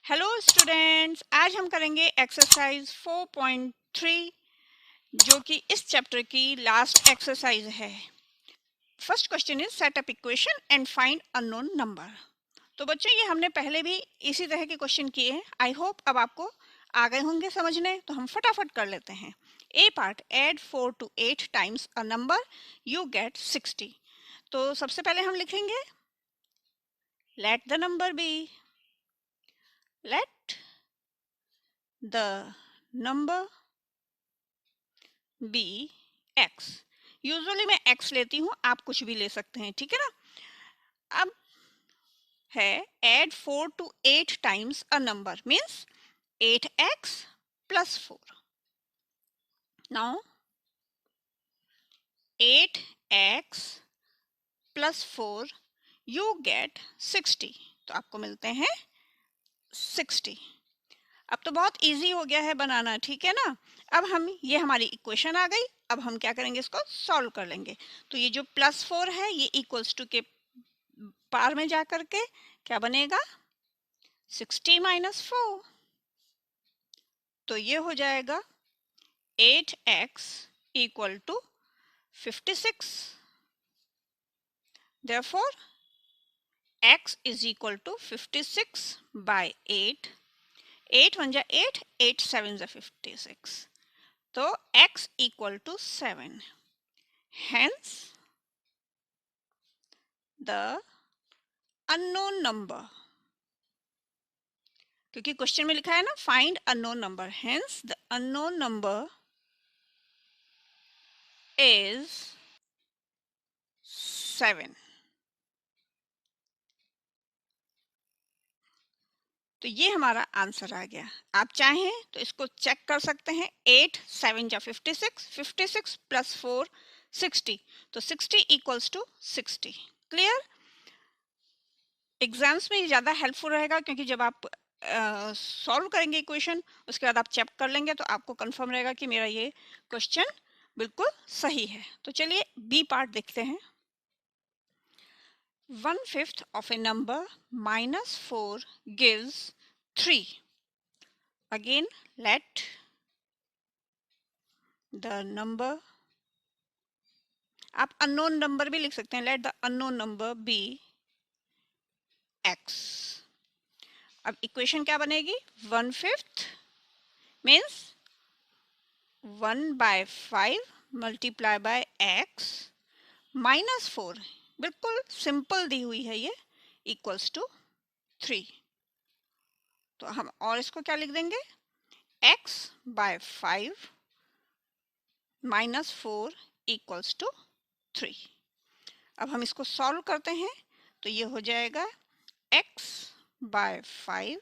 Hello students, आज हम करेंगे एक्सरसाइज 4.3 जो कि इस चैप्टर की लास्ट एक्सरसाइज है। First question is set up equation and find unknown number. तो बच्चों, ये हमने पहले भी इसी तरह के क्वेश्चन किए हैं। आई होप अब आपको आ गए होंगे समझने, तो हम फटाफट कर लेते हैं। A part, add 4 to 8 times a number you get 60। तो सबसे पहले हम लिखेंगे let the number be, let the number be x. Usually मैं एक्स लेती हूँ, आप कुछ भी ले सकते हैं, ठीक है ना। अब है add 4 to 8 times a number means 8x plus 4. Now 8x plus 4 you get 60। तो आपको मिलते हैं 60। अब तो बहुत इजी हो गया है बनाना, ठीक है ना। अब हम ये हमारी इक्वेशन आ गई। अब हम क्या करेंगे, इसको सॉल्व कर लेंगे। तो ये जो +4 है ये इक्वल्स टू के पार में जा करके क्या बनेगा, 60 - 4। तो ये हो जाएगा 8x = 56। Therefore x is equal to 56 by 8। 8 1 जा 8, 8 7 जा 56। तो x equal to 7। Hence the unknown number, क्योंकि क्वेश्चन में लिखा है ना find unknown number, hence the unknown number is 7। तो ये हमारा आंसर आ गया। आप चाहें तो इसको चेक कर सकते हैं। 8 7 जा 56, 56 + 4 60। तो 60 = 60। क्लियर। एग्जाम्स में ये ज़्यादा हेल्पफुल रहेगा, क्योंकि जब आप सॉल्व करेंगे इक्वेशन, उसके बाद आप चेक कर लेंगे तो आपको कंफर्म रहेगा कि मेरा ये क्वेश्चन बिल्कुल सही है। तो चलिए बी पार्ट देखते हैं। 1/5 of a number -4 gives 3। Again, let the number, आप अननोन नंबर भी लिख सकते हैं, let the unknown number be x। अब इक्वेशन क्या बनेगी, 1/5 मीन्स 1/5 मल्टीप्लाई बाय x -4, बिल्कुल सिंपल दी हुई है ये, इक्वल्स टू 3। तो हम और इसको क्या लिख देंगे, x/5 -4 = 3। अब हम इसको सॉल्व करते हैं तो ये हो जाएगा x/5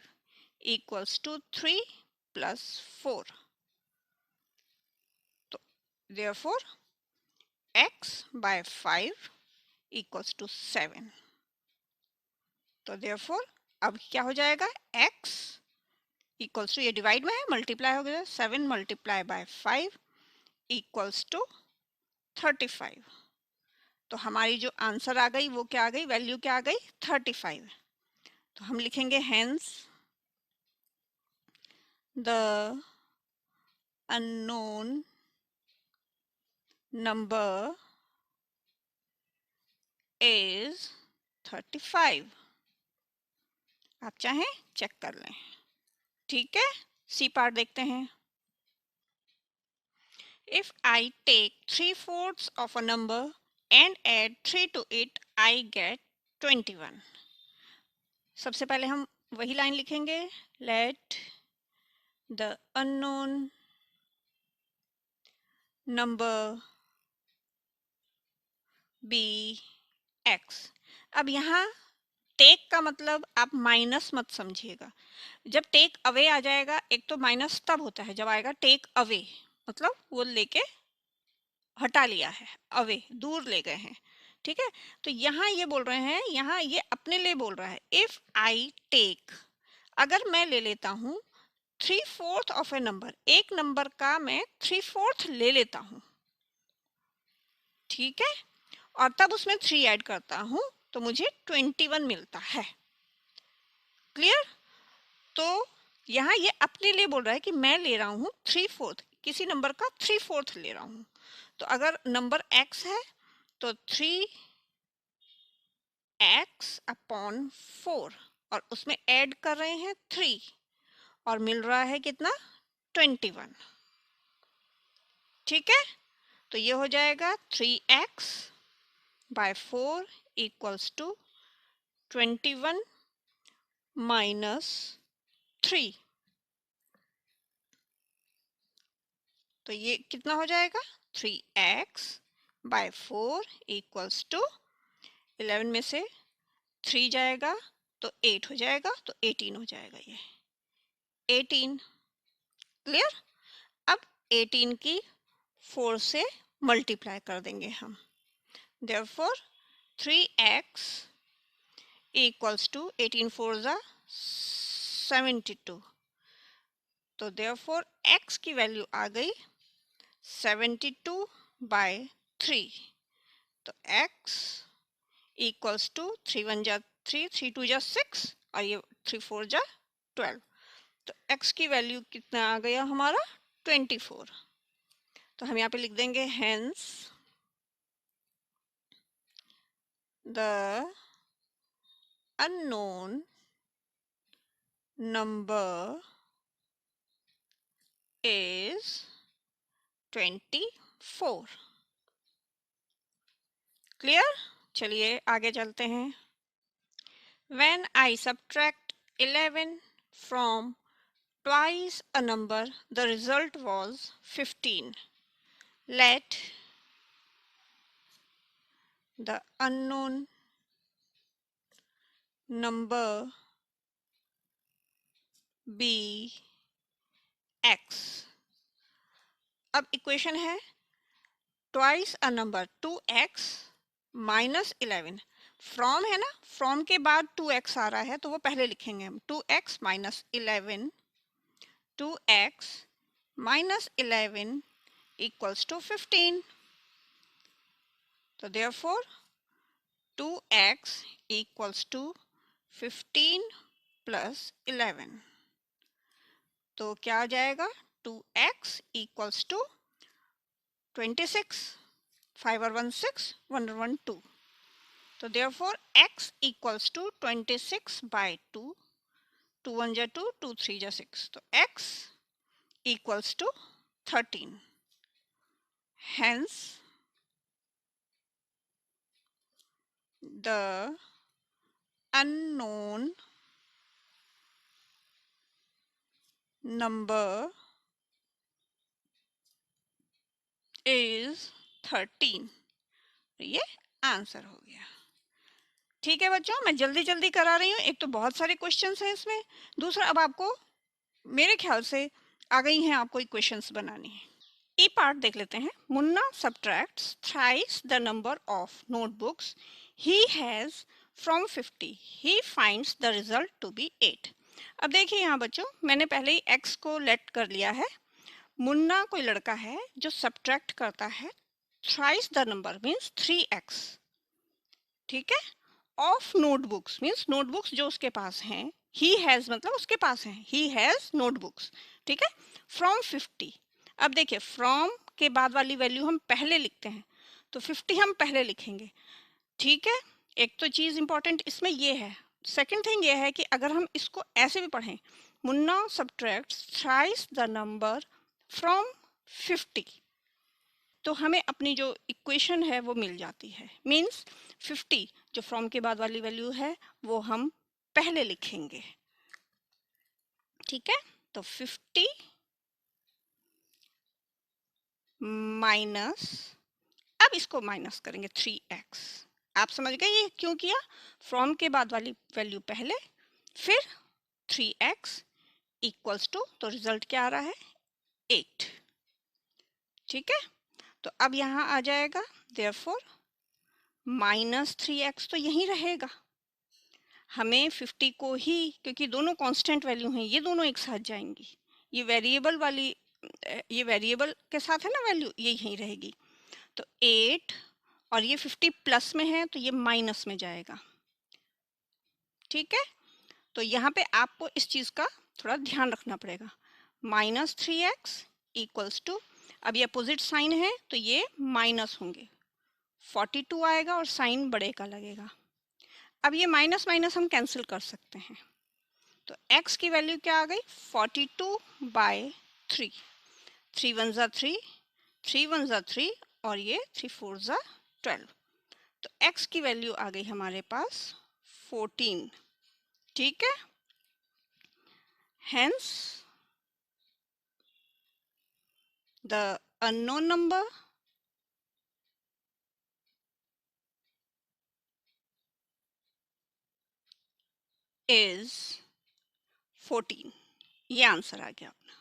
= 3 + 4। तो therefore x/5 = 7। तो therefore अब क्या हो जाएगा, x = ये डिवाइड में है, मल्टीप्लाई हो गया, 7 × 5 = 35। तो हमारी जो आंसर आ गई वो क्या आ गई, वैल्यू क्या आ गई, 35। तो हम लिखेंगे hence the unknown number is 35। आप चाहें चेक कर लें, ठीक है। सी पार्ट देखते हैं। If I take 3/4 of a number and add 3 to it, I get 21। सबसे पहले हम वही लाइन लिखेंगे, let the unknown number be X. अब यहाँ टेक का मतलब आप माइनस मत समझिएगा। जब टेक अवे आ जाएगा, एक तो माइनस तब होता है जब आएगा टेक अवे, मतलब वो लेके हटा लिया है, अवे दूर ले गए हैं, ठीक है। तो यहाँ ये बोल रहे हैं, यहाँ ये अपने लिए बोल रहा है, इफ आई टेक, अगर मैं ले लेता हूँ 3/4 ऑफ ए नंबर, एक नंबर का मैं 3/4 ले लेता हूँ, ठीक है, और तब उसमें 3 ऐड करता हूँ तो मुझे 21 मिलता है। क्लियर। तो यहाँ ये अपने लिए बोल रहा है कि मैं ले रहा हूँ 3/4, किसी नंबर का 3/4 ले रहा हूँ। तो अगर नंबर x है तो 3x/4 और उसमें ऐड कर रहे हैं 3 और मिल रहा है कितना 21। ठीक है, तो ये हो जाएगा 3x/4 इक्वल्स टू 21 माइनस 3। तो ये कितना हो जाएगा 3x/4 इक्वल्स टू 11 में से 3 जाएगा तो 8 हो जाएगा, तो 18 हो जाएगा ये 18। क्लियर। अब 18 की 4 से मल्टीप्लाई कर देंगे हम। देयरफॉर 3x इक्वल्स टू 18 4 जा 72। तो देयरफॉर x की वैल्यू आ गई 72/3। तो x इक्वल्स टू 3 1 जा 3, 3 2 जा 6 और ये 3 4 जा 12। तो x की वैल्यू कितना आ गया हमारा 24। तो हम यहाँ पे लिख देंगे hence the unknown number is 24। Clear. चलिए आगे चलते हैं। When I subtract 11 from twice a number, the result was 15. Let the unknown number be x. अब इक्वेशन है twice a number 2x minus 11। From है ना, फ्रॉम के बाद 2x आ रहा है तो वो पहले लिखेंगे हम 2x minus 11, 2x minus 11 equals to 15। तो therefore 2x equals to 15 plus 11। तो क्या आ जाएगा 2x इक्वल्स टू 26, 5 और 1 6, 1 और 1 2। तो देयरफॉर x इक्वल्स टू 26/2, 2 1 जा 2, 2 3 जा 6। तो x equals to 13। Hence the unknown number is 13। ये आंसर हो गया। ठीक है बच्चों, मैं जल्दी जल्दी करा रही हूँ, एक तो बहुत सारे क्वेश्चंस हैं इसमें, दूसरा अब आपको मेरे ख्याल से आ गई हैं आपको इक्वेशंस बनानी है। ई पार्ट देख लेते हैं। Munna subtracts thrice the number of notebooks he has from 50, he finds the result to be 8। अब देखिए यहाँ बच्चों, मैंने पहले ही x को लेट कर लिया है। मुन्ना कोई लड़का है जो सब्ट्रैक्ट करता है thrice the number means 3x। ठीक है, ऑफ नोटबुक्स मीन्स नोटबुक्स जो उसके पास हैं, ही हैज मतलब उसके पास हैं, ही हैज नोटबुक्स। ठीक है, फ्रॉम 50। अब देखिए फ्रॉम के बाद वाली वैल्यू हम पहले लिखते हैं, तो 50 हम पहले लिखेंगे। ठीक है, एक तो चीज इंपॉर्टेंट इसमें ये है। सेकंड थिंग ये है कि अगर हम इसको ऐसे भी पढ़ें, Munna subtracts thrice the number from 50, तो हमें अपनी जो इक्वेशन है वो मिल जाती है। मीन्स 50 जो फ्रॉम के बाद वाली वैल्यू है वो हम पहले लिखेंगे। ठीक है, तो 50 माइनस, अब इसको माइनस करेंगे 3x। आप समझ गए ये क्यों किया? फ्रॉम के बाद वाली वैल्यू पहले, फिर 3x इक्वल्स टू, तो रिजल्ट क्या आ रहा है 8। ठीक है, तो अब यहाँ आ जाएगा देयरफॉर माइनस 3x तो यहीं रहेगा। हमें 50 को ही, क्योंकि दोनों कांस्टेंट वैल्यू हैं, ये दोनों एक साथ जाएंगी। ये वेरिएबल वाली, ये वेरिएबल के साथ है ना वैल्यू, ये यहीं रहेगी। तो 8 और ये 50 प्लस में है तो ये माइनस में जाएगा। ठीक है, तो यहाँ पे आपको इस चीज का थोड़ा ध्यान रखना पड़ेगा। -3x इक्वल्स टू, अब ये अपोजिट साइन है तो ये माइनस होंगे, 42 आएगा और साइन बड़े का लगेगा। अब ये माइनस माइनस हम कैंसिल कर सकते हैं, तो x की वैल्यू क्या आ गई 42/3, 3 1 ज़ा 3, 3 1 ज़ा 3 और ये 3 4 ज़ा 12, तो x की वैल्यू आ गई हमारे पास 14। ठीक है, hence the unknown number is 14। ये आंसर आ गया अपना।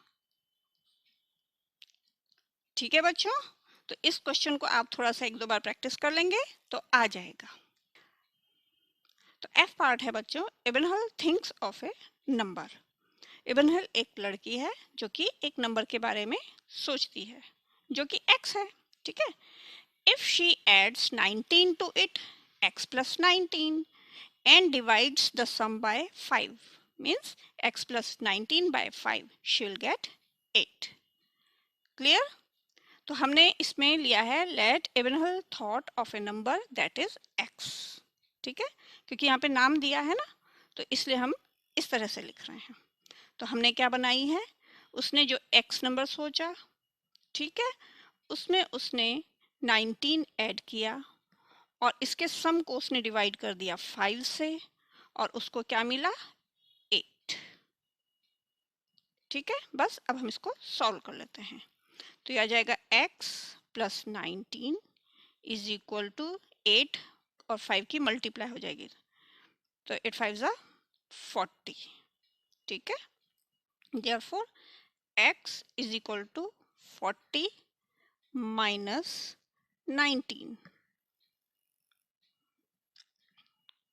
ठीक है बच्चों, तो इस क्वेश्चन को आप थोड़ा सा एक दो बार प्रैक्टिस कर लेंगे तो आ जाएगा। तो एफ पार्ट है बच्चों, इब्न थिंक्स ऑफ ए नंबर। इब्न एक लड़की है जो कि एक नंबर के बारे में सोचती है जो कि x है। ठीक है, if she adds 19 to it, x plus 19 and divides the sum by 5, means x plus 19 by 5, she will get 8। Clear? तो हमने इसमें लिया है लेट इब्न thought of a number that is x। ठीक है, क्योंकि यहाँ पे नाम दिया है ना, तो इसलिए हम इस तरह से लिख रहे हैं। तो हमने क्या बनाई है, उसने जो x नंबर सोचा, ठीक है, उसमें उसने 19 ऐड किया और इसके सम को उसने डिवाइड कर दिया 5 से और उसको क्या मिला 8। ठीक है, बस अब हम इसको सॉल्व कर लेते हैं। तो ये आ जाएगा x plus 19 is equal to 8 और 5 की मल्टीप्लाई हो जाएगी, तो 8 5 ज़ा 40। ठीक है, therefore x is equal to 40 minus 19।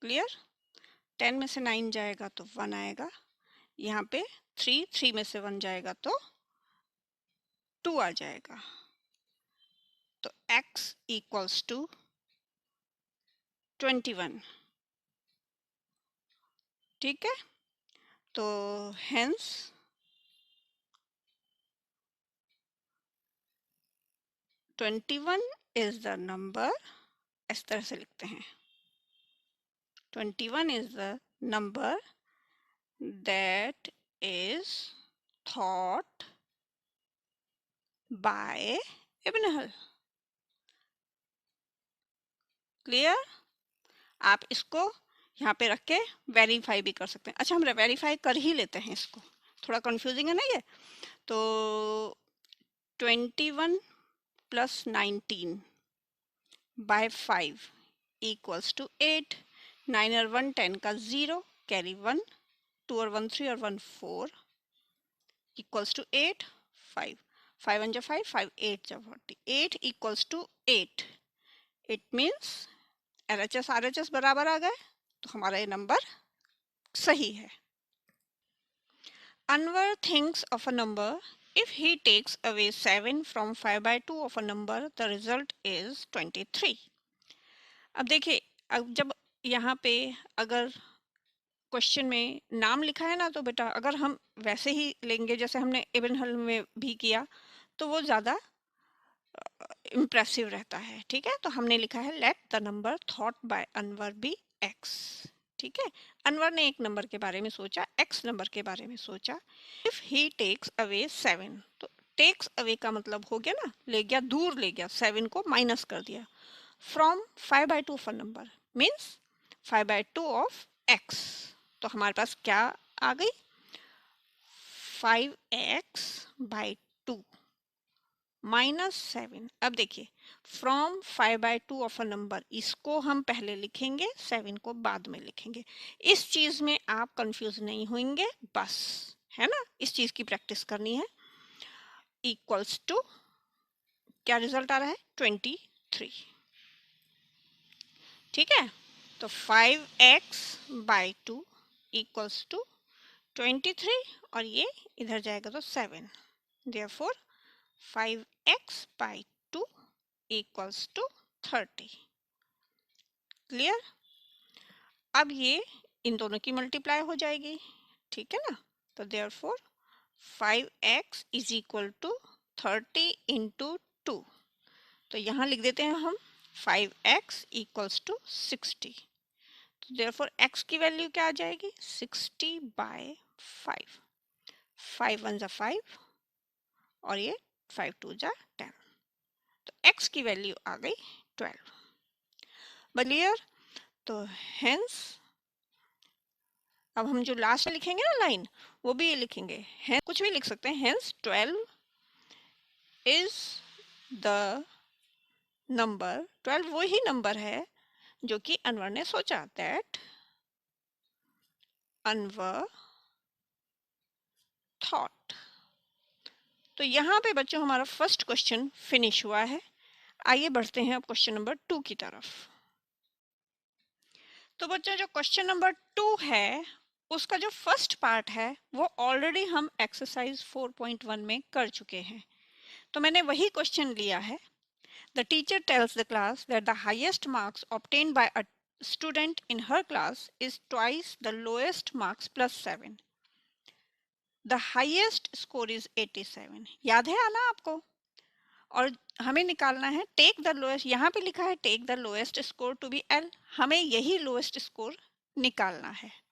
Clear? 10 में से 9 जाएगा तो 1 आएगा, यहाँ पे 3 में से 1 जाएगा तो 2 आ जाएगा। तो x इक्वल्स टू 21। ठीक है, तो हेंस 21 इज द नंबर, इस तरह से लिखते हैं, 21 is the number that is thought by Ibn Hal। Clear? आप इसको यहाँ पे रख के वेरीफाई भी कर सकते हैं। अच्छा, हम वेरीफाई कर ही लेते हैं इसको, थोड़ा कंफ्यूजिंग है ना ये। तो 21 प्लस 19 बाय 5 इक्वल्स टू 8। 9 और 1 10 का 0, कैरी 1, 2 और 1 3 और 1 4 इक्वल्स टू 8। 5 5 1 जा 5, 5 8 जा 40, 8 equals to 8। It means LHS RHS बराबर आ गए, तो हमारा ये नंबर सही है। Anwar thinks of a number, if he takes away 7 from 5/2 of a number, the result is 23। अब देखिए, अब जब यहाँ पे अगर क्वेश्चन में नाम लिखा है ना, तो बेटा अगर हम वैसे ही लेंगे जैसे हमने इब्न हल में भी किया तो वो ज़्यादा इम्प्रेसिव रहता है। ठीक है, तो हमने लिखा है let the number thought by Anwar be x। ठीक है, अनवर ने एक नंबर के बारे में सोचा, x नंबर के बारे में सोचा। इफ ही टेक्स अवे 7, तो टेक्स अवे का मतलब हो गया ना, ले गया, दूर ले गया, 7 को माइनस कर दिया from 5/2 of a number, means 5/2 of x। तो हमारे पास क्या आ गई 5x/2 माइनस 7। अब देखिए, फ्रॉम 5/2 ऑफ अ नंबर, इसको हम पहले लिखेंगे, 7 को बाद में लिखेंगे। इस चीज में आप कंफ्यूज नहीं होंगे, बस, है ना, इस चीज की प्रैक्टिस करनी है। इक्वल्स टू क्या रिजल्ट आ रहा है 23। ठीक है, तो 5x/2 इक्वल्स टू 23 और ये इधर जाएगा तो 7, therefore 5x/2 equals to 30। Clear? अब ये इन दोनों की मल्टीप्लाई हो जाएगी। ठीक है ना, तो therefore 5x is equal to 30 into 2। तो यहाँ लिख देते हैं हम 5x इक्वल्स टू 60। तो देयरफॉर x की वैल्यू क्या आ जाएगी 60/5। 5 1 जा 5 और ये 5 2 जा 10। तो x की वैल्यू आ गई 12। क्लियर? तो हेंस अब हम जो लास्ट में लिखेंगे ना लाइन, वो भी ये लिखेंगे, कुछ भी लिख सकते हैं। हेंस 12 इज द नंबर, 12 वो ही नंबर है जो कि अनवर ने सोचा, दैट अनवर थॉट। तो यहाँ पे बच्चों हमारा फर्स्ट क्वेश्चन फिनिश हुआ है। आइए बढ़ते हैं अब क्वेश्चन नंबर 2 की तरफ। तो बच्चों जो क्वेश्चन नंबर 2 है उसका जो फर्स्ट पार्ट है वो ऑलरेडी हम एक्सरसाइज 4.1 में कर चुके हैं। तो मैंने वही क्वेश्चन लिया है। The teacher tells the class that the highest marks obtained by a student in her class is twice the lowest marks plus 7। The highest score is 87। याद है आना आपको? और हमें निकालना है टेक द लोएस्ट। यहाँ पे लिखा है take the lowest score to be L, हमें यही लोएस्ट स्कोर निकालना है।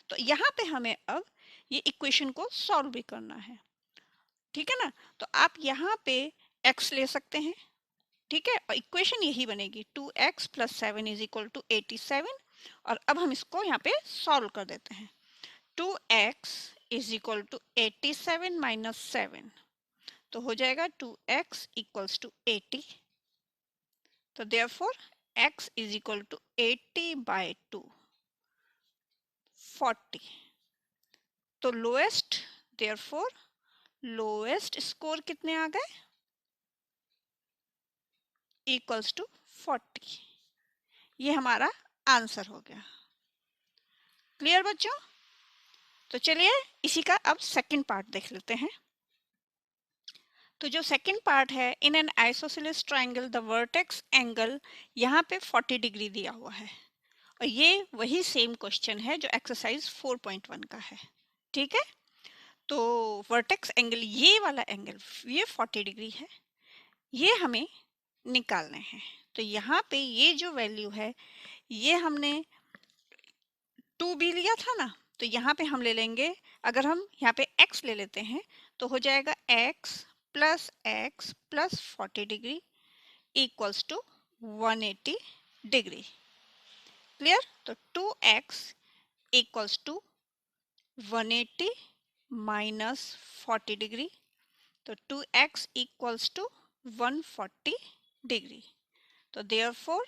तो यहाँ पे हमें अब ये इक्वेशन को सॉल्व भी करना है, ठीक है ना? तो आप यहाँ पे x ले सकते हैं, ठीक है, और इक्वेशन यही बनेगी 2x plus 7 is equal to 87। और अब हम इसको यहाँ पे सॉल्व कर देते हैं। 2x is equal to 87 minus 7, तो हो जाएगा 2x इक्वल्स टू 80। तो therefore x is equal to 80/2, 40। तो लोएस्ट, देयरफॉर लोएस्ट स्कोर कितने आ गए इक्वल्स टू 40। ये हमारा आंसर हो गया। क्लियर बच्चों? तो चलिए इसी का अब सेकंड पार्ट देख लेते हैं। तो जो सेकंड पार्ट है, in an isosceles triangle the vertex angle यहाँ पे 40 डिग्री दिया हुआ है। और ये वही सेम क्वेश्चन है जो एक्सरसाइज 4.1 का है, ठीक है? तो वर्टेक्स एंगल, ये वाला एंगल, ये 40 डिग्री है, ये हमें निकालने हैं। तो यहाँ पे ये जो वैल्यू है, ये हमने 2b लिया था ना, तो यहाँ पे हम ले लेंगे, अगर हम यहाँ पे x ले लेते हैं तो हो जाएगा x plus 40 degree equals to 180 degree. Clear? तो 2x equals to 180 minus 40 degree, तो 2x इक्वल्स टू 140 डिग्री। तो therefore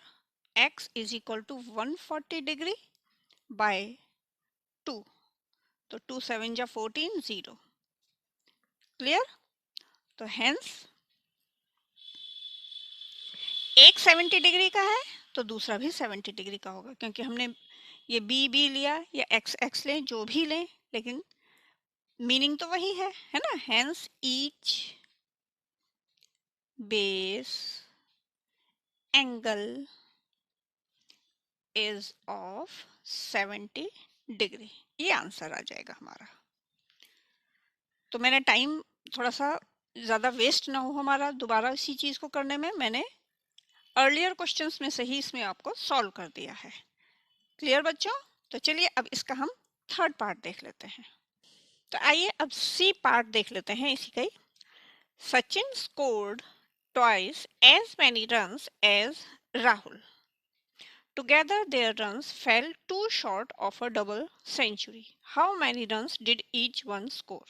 x is equal to 140 degree by 2। तो 2 7 जा 14, 0। क्लियर? तो हेंस एक 70 डिग्री का है तो दूसरा भी 70 डिग्री का होगा, क्योंकि हमने ये बी लिया या एक्स लें, जो भी लें, लेकिन मीनिंग तो वही है ना? Hence each base angle is of 70 degree. ये आंसर आ जाएगा हमारा। तो मैंने टाइम थोड़ा सा ज़्यादा वेस्ट ना हो हमारा दोबारा इसी चीज़ को करने में, मैंने अर्लियर क्वेश्चंस में से ही इसमें आपको सॉल्व कर दिया है। क्लियर बच्चों? तो चलिए अब इसका हम थर्ड पार्ट देख लेते हैं। तो आइए अब सी पार्ट देख लेते हैं इसी का ही। Sachin scored twice as many runs as Rahul. Together their runs fell too short of a double century. How many runs did each one score?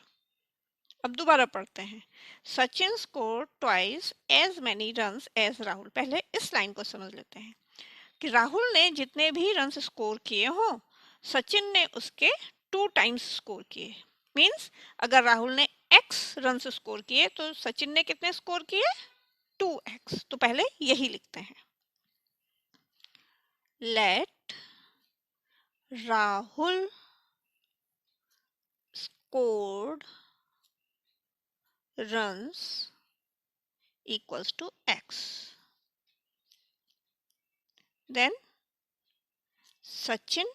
अब दोबारा पढ़ते हैं। Sachin score twice as many runs as Rahul. पहले इस लाइन को समझ लेते हैं कि राहुल ने जितने भी रन्स स्कोर किए हों, सचिन ने उसके 2 टाइम्स स्कोर किए। मीन्स अगर राहुल ने x रन्स स्कोर किए तो सचिन ने कितने स्कोर किए? 2x। तो पहले यही लिखते हैं। Let Rahul scored runs equals to x. Then Sachin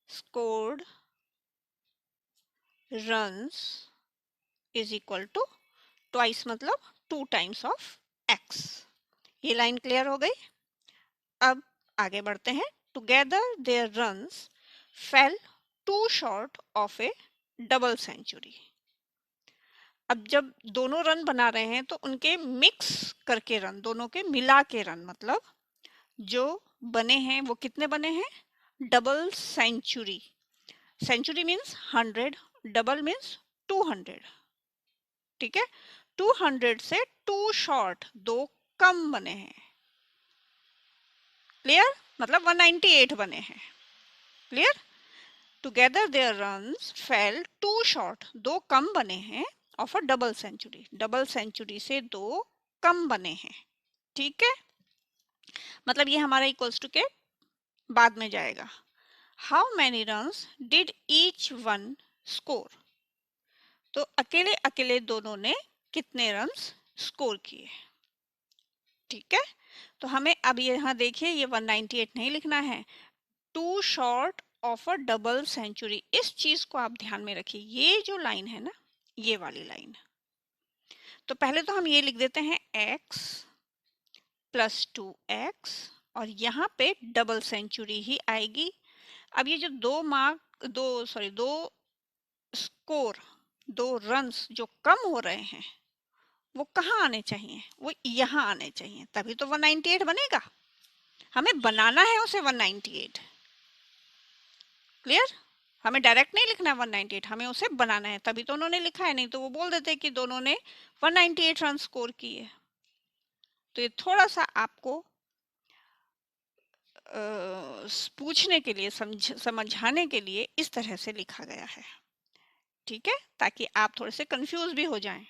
scored runs is equal to twice मतलब 2 times of x। ये लाइन क्लियर हो गई। अब आगे बढ़ते हैं। Together their runs fell two short of a double century. अब जब दोनों रन बना रहे हैं तो उनके मिक्स करके रन, दोनों के मिला के रन मतलब जो बने हैं वो कितने बने हैं? Double century. Century means 100, double means 200। ठीक है, 200 से 2 शॉर्ट, 2 कम बने हैं। क्लियर? मतलब 198 बने हैं। Clear? Together their runs fell 2 short, 2 कम बने हैं of a double century. Double century से 2 कम बने हैं। ठीक है, मतलब ये हमारा इक्वल्स टू के बाद में जाएगा। How many runs did each one score? तो अकेले अकेले दोनों ने कितने रन्स स्कोर किए? ठीक है, तो हमें अब यहाँ देखिए ये 198 नहीं लिखना है, 2 short of a double century. इस चीज को आप ध्यान में रखिए, ये जो लाइन है ना, ये वाली लाइन। तो पहले तो हम ये लिख देते हैं x प्लस 2x और यहाँ पे डबल सेंचुरी ही आएगी। अब ये जो दो स्कोर, 2 रन्स जो कम हो रहे हैं वो कहाँ आने चाहिए? वो यहाँ आने चाहिए, तभी तो 198 बनेगा। हमें बनाना है उसे 198। क्लियर? हमें डायरेक्ट नहीं लिखना है 198, हमें उसे बनाना है, तभी तो उन्होंने लिखा है, नहीं तो वो बोल देते कि दोनों ने 198 रन स्कोर किए। तो ये थोड़ा सा आपको पूछने के लिए, समझाने के लिए इस तरह से लिखा गया है। ठीक है, ताकि आप थोड़े से कंफ्यूज भी हो जाएं।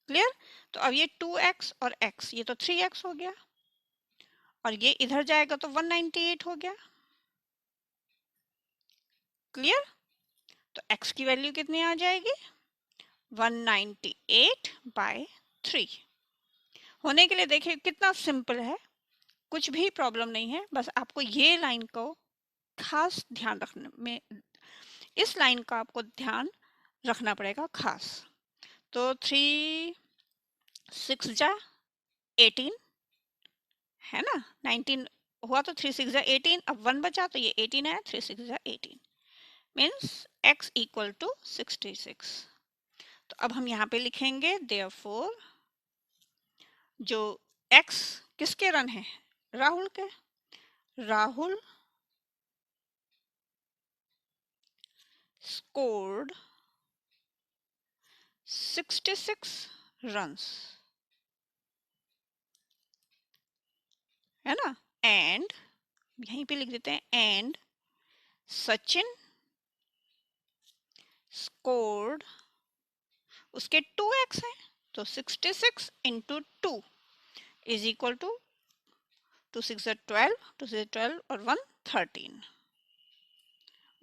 क्लियर? तो अब ये 2x और x, ये तो 3x हो गया और ये इधर जाएगा तो 198 हो गया। क्लियर? तो x की वैल्यू कितनी आ जाएगी? 198/3 होने के लिए देखिए कितना सिंपल है, कुछ भी प्रॉब्लम नहीं है। बस आपको ये लाइन को खास ध्यान रखने में, इस लाइन का आपको ध्यान रखना पड़ेगा खास। तो 3 6 जा 18 है ना, 19 हुआ तो 3 6 जा 18, अब 1 बचा तो ये 18 है, 3 6 जा 18 मीन्स x इक्वल टू 66। तो अब हम यहाँ पे लिखेंगे देयरफॉर जो x किसके रन है? राहुल के। राहुल scored 66 runs, है ना, एंड यहीं पे लिख देते हैं एंड सचिन स्कोर्ड, उसके 2x है तो 66 इंटू 2 इज इक्वल टू 2 6 12, 2 6 12 और 1 13,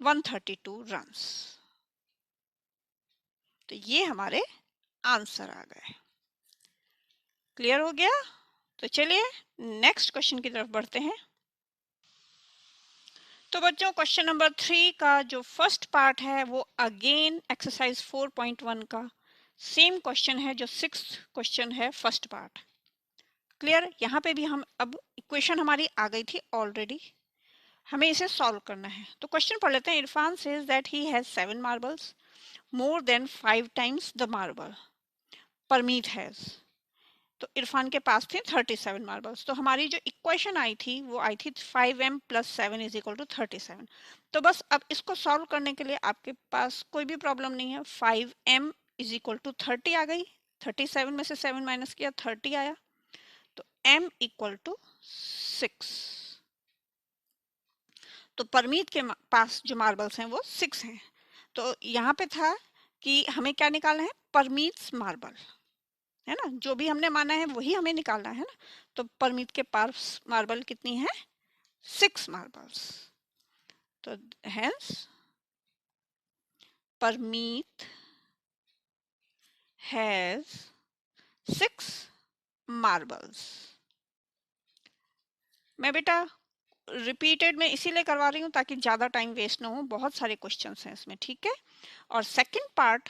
132 रन्स। तो ये हमारे आंसर आ गए। क्लियर हो गया? तो चलिए नेक्स्ट क्वेश्चन की तरफ बढ़ते हैं। तो बच्चों क्वेश्चन नंबर 3 का जो फर्स्ट पार्ट है वो अगेन एक्सरसाइज 4.1 का सेम क्वेश्चन है जो 6th क्वेश्चन है फर्स्ट पार्ट। क्लियर? यहाँ पे भी हम अब इक्वेशन हमारी आ गई थी ऑलरेडी, हमें इसे सॉल्व करना है। तो क्वेश्चन पढ़ लेते हैं। Irfan says that he has 7 marbles more than 5 times the marble Parmeet has. तो इरफान के पास थे 37 मार्बल्स। तो हमारी जो इक्वेशन आई थी वो आई थी 5m plus 7 is equal to 37। तो बस अब इसको सॉल्व करने के लिए आपके पास कोई भी प्रॉब्लम नहीं है। 5m इज इक्वल टू 30 आ गई, 37 में से 7 माइनस किया 30 आया, तो m इक्वल टू 6। तो परमीत के पास जो मार्बल्स हैं वो 6 हैं। तो यहाँ पे था कि हमें क्या निकालना है? परमीत्स मार्बल, है ना, जो भी हमने माना है वही हमें निकालना है ना। तो परमीत के पास मार्बल कितनी है? 6 मार्बल्स। तो हेंस परमीत हैज 6 मार्बल्स। मैं बेटा रिपीटेड में इसीलिए करवा रही हूँ ताकि ज़्यादा टाइम वेस्ट ना हो, बहुत सारे क्वेश्चंस हैं इसमें, ठीक है। और सेकंड पार्ट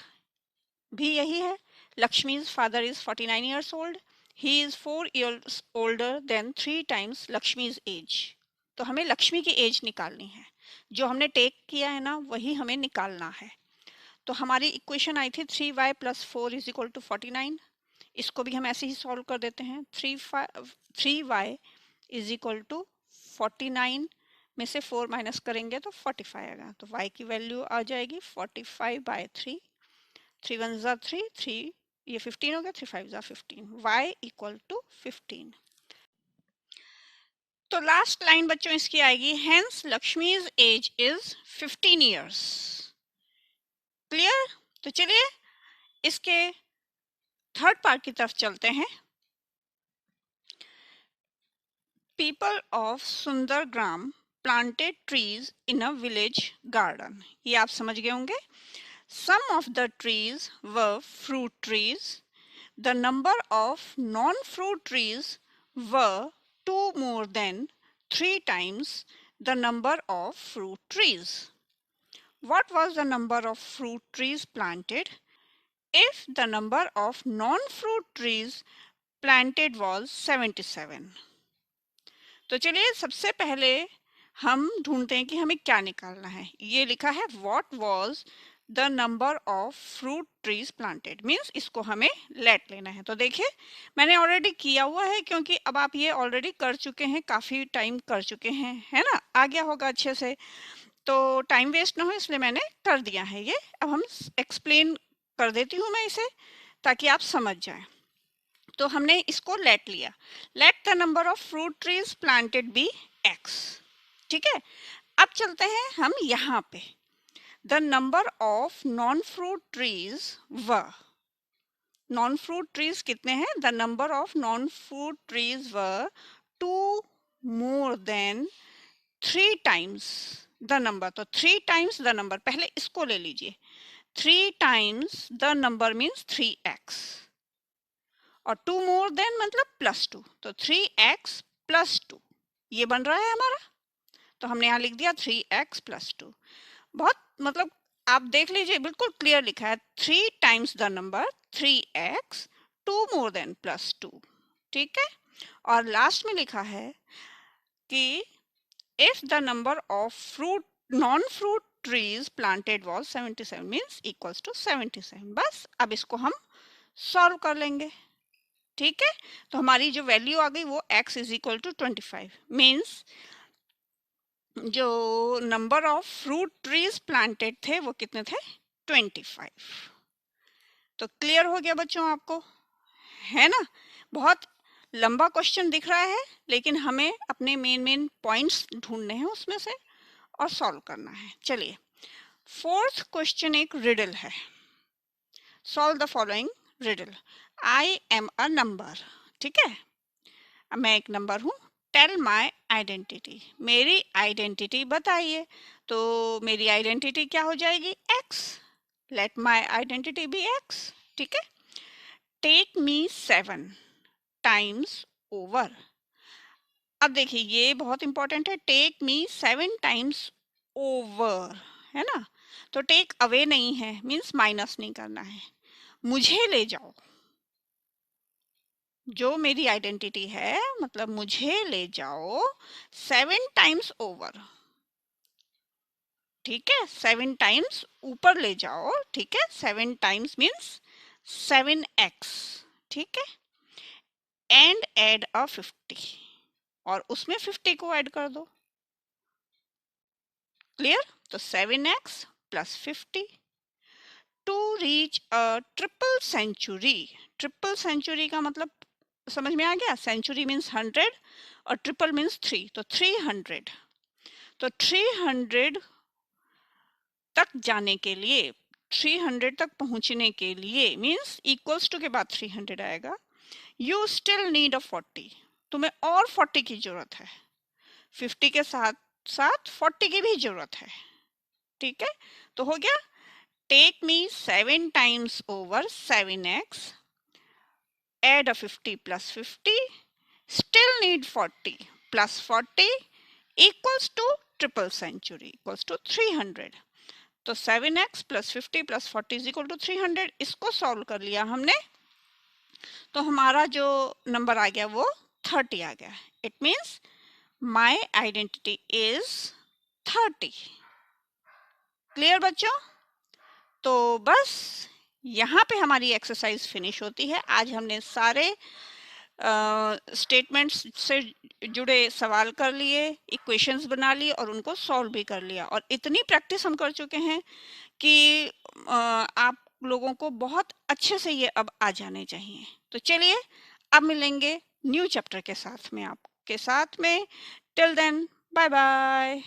भी यही है। Lakshmi's father is 49 years old, he is 4 years older than 3 times Lakshmi's age. तो हमें लक्ष्मी की एज निकालनी है, जो हमने टेक किया है ना वही हमें निकालना है। तो हमारी इक्वेशन आई थी 3y + 4 इज इक्वल टू 49। इसको भी हम ऐसे ही सॉल्व कर देते हैं। 3y इज इक्वल टू 49 में से 4 माइनस करेंगे तो 45 आएगा। तो y की वैल्यू आ जाएगी 45/3। 3 1 ज़ा 3, 3 ये 15 हो गया, 3 5 ज़ा 15, y इक्वल टू 15। तो लास्ट लाइन बच्चों इसकी आएगी, hence Lakshmi's age is 15 years. Clear? तो चलिए इसके थर्ड पार्ट की तरफ चलते हैं। People of Sundargram planted trees in a village garden. ये आप समझ गए होंगे। Some of the trees were fruit trees, the number of non-fruit trees were 2 more than 3 times the number of fruit trees. What was the number of fruit trees planted? If the number of non-fruit trees planted was 77. तो चलिए सबसे पहले हम ढूंढते हैं कि हमें क्या निकालना है। ये लिखा है what was the number of fruit trees planted, means इसको हमें लेट लेना है। तो देखिए मैंने ऑलरेडी किया हुआ है, क्योंकि अब आप ये ऑलरेडी कर चुके हैं, काफ़ी टाइम कर चुके हैं, है ना, आ गया होगा अच्छे से, तो टाइम वेस्ट ना हो इसलिए मैंने कर दिया है ये। अब हम एक्सप्लेन कर देती हूँ मैं इसे ताकि आप समझ जाएं। तो हमने इसको लेट लिया, let the number of fruit trees planted be x, ठीक है। अब चलते हैं हम यहाँ पे, the number of non-fruit trees were, non-fruit trees कितने हैं, the number of non-fruit trees were 2 more than 3 times the number। तो 3 times the number, पहले इसको ले लीजिए, 3 times the number means 3x, और 2 more than मतलब +2, तो 3x + 2 ये बन रहा है हमारा। तो हमने यहाँ लिख दिया 3x + 2। बहुत मतलब आप देख लीजिए, बिल्कुल क्लियर लिखा है, 3 times the number 3x 2 more than +2, ठीक है। और लास्ट में लिखा है कि if the number of fruit non fruit trees planted was 77 means equals to 77। बस अब इसको हम सॉल्व कर लेंगे, ठीक है। तो हमारी जो वैल्यू आ गई वो x is equal to 25 means जो number of fruit trees planted थे वो कितने थे, 25। तो क्लियर हो गया बच्चों आपको, है ना। बहुत लंबा क्वेश्चन दिख रहा है, लेकिन हमें अपने मेन पॉइंट्स ढूंढने हैं उसमें से और सॉल्व करना है। चलिए फोर्थ क्वेश्चन एक रिडल है। Solve the following riddle. I am a number, ठीक है, मैं एक नंबर हूँ। टेल माई आइडेंटिटी, मेरी आइडेंटिटी बताइए। तो मेरी आइडेंटिटी क्या हो जाएगी, x। Let my identity be x, ठीक है। Take me 7 times over. अब देखिए ये बहुत इंपॉर्टेंट है, टेक मी 7 टाइम्स ओवर, है ना। तो टेक अवे नहीं है, मीन्स माइनस नहीं करना है, मुझे ले जाओ। जो मेरी आइडेंटिटी है मतलब मुझे ले जाओ 7 टाइम्स ओवर, ठीक है, 7 टाइम्स ऊपर ले जाओ, ठीक है। 7 टाइम्स मीन्स 7x, ठीक है। एंड ऐड अ 50, और उसमें 50 को ऐड कर दो। क्लियर? तो 7x + 50 to reach a triple century. Triple century का मतलब समझ में आ गया, सेंचुरी मीन्स 100 और ट्रिपल मीन्स 3, तो 300। तो 300 तक जाने के लिए, 300 तक पहुंचने के लिए मीन्स इक्वल्स टू के बाद 300 आएगा। यू स्टिल नीड अ 40, तुम्हें और 40 की जरूरत है, 50 के साथ साथ 40 की भी जरूरत है, ठीक है। तो हो गया, take me 7 times over 7x, add a 50 + 50, still need 40 + 40 equals to triple century equals to 300। तो 7x plus 50 plus 40 is equal to 300। इसको सॉल्व कर लिया हमने, तो हमारा जो नंबर आ गया वो 30 आ गया। It means my identity is 30। Clear बच्चों? तो बस यहाँ पे हमारी एक्सरसाइज फिनिश होती है। आज हमने सारे स्टेटमेंट्स से जुड़े सवाल कर लिए, इक्वेशंस बना ली और उनको सॉल्व भी कर लिया। और इतनी प्रैक्टिस हम कर चुके हैं कि आप लोगों को बहुत अच्छे से ये अब आ जाने चाहिए। तो चलिए अब मिलेंगे न्यू चैप्टर के साथ में आपके साथ में। Till then bye bye.